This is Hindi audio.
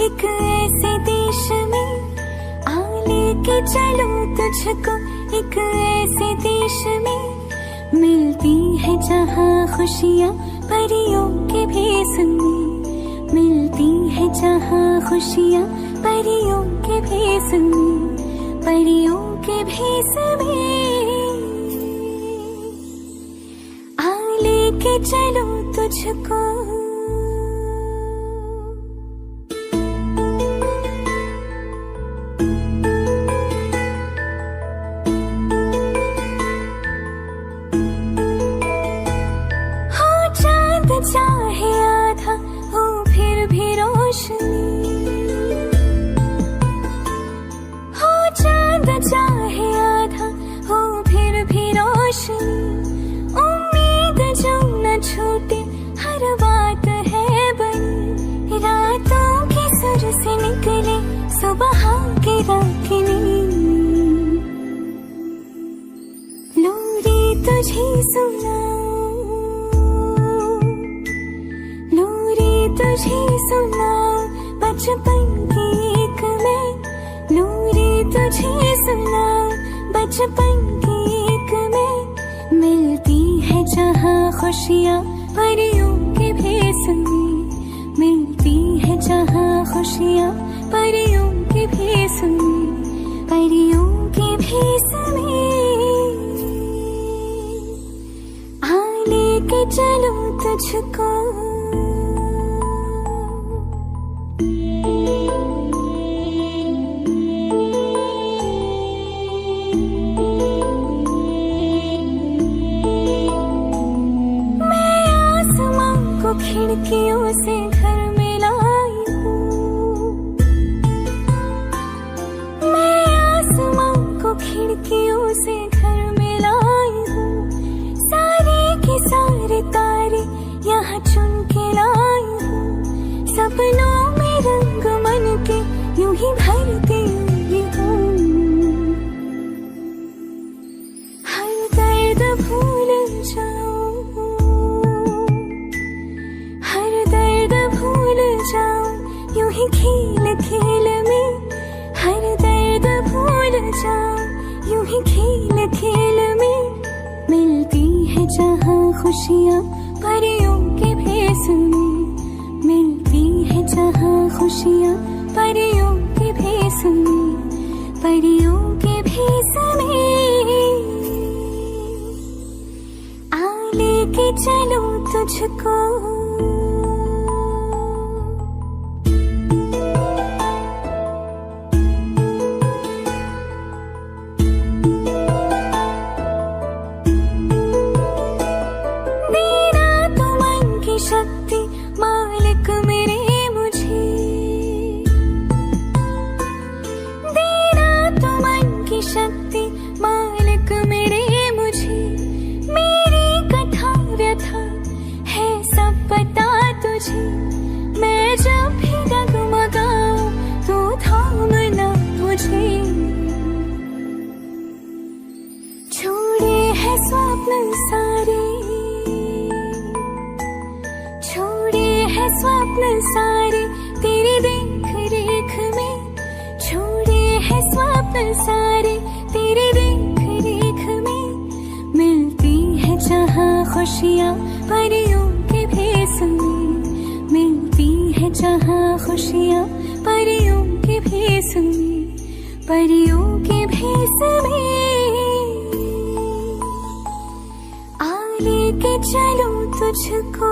एक ऐसे देश में, आ लेके चलो तुझको एक ऐसे देश में। मिलती है जहाँ खुशियाँ परियों के भेष में, मिलती है जहाँ खुशियाँ परियों के भेष में, परियों के भेष में। आ लेके चलो तुझको। चाहे आधा हो फिर भी रोशनी, हो चांद चाहे आधा हो फिर भी रोशनी। उम्मीद जो न छूटे हर बात है बनी, रातों के सुर से निकले सुबह की रागिनी। लोरी तुझे सुना, तुझे सुनाऊं बचपन की एक मैं, लोरी तुझे सुनाऊं बचपन की एक मैं। मिलती है जहाँ खुशियाँ परियों के भेष में, मिलती है जहाँ खुशियाँ परियों के भेष में, परियों के भेष में। आ लेके चलो तुझको। खिड़कियों से घर में लाई हूँ, मैं आसमां को खिड़कियों से घर में लाई हूँ। सारे के सारे तारे यहाँ चुन के लाई हूँ, सपनों में रंग मन के यूं ही भरती हूँ। हर दर्द भूल जाऊं, यूं ही खेल खेल में, हर दर्द भूल जाऊं यूं ही खेल खेल में। मिलती है जहाँ खुशियाँ परियों के भेष में, मिलती है जहाँ खुशियाँ परियों के भेष में, परियों के भेष में। आ लेके चलो तुझको। शक्ति मालिक मेरे मुझे, देना तो मन की शक्ति मालिक मेरे मुझे। मेरी कथा व्यथा है सब पता तुझे, मैं जब भी डगमगाऊं तो थामना मुझे। छोड़े है स्वप्न सारे, है स्वप्न सारे तेरी देख रेख में, छोड़े है स्वप्न सारे तेरी देख रेख में। मिलती है जहाँ खुशियाँ परियों के भेष में, मिलती है जहाँ खुशियाँ परियों के भेष में, परियों के भेष में। आ लेके चलो तुझको।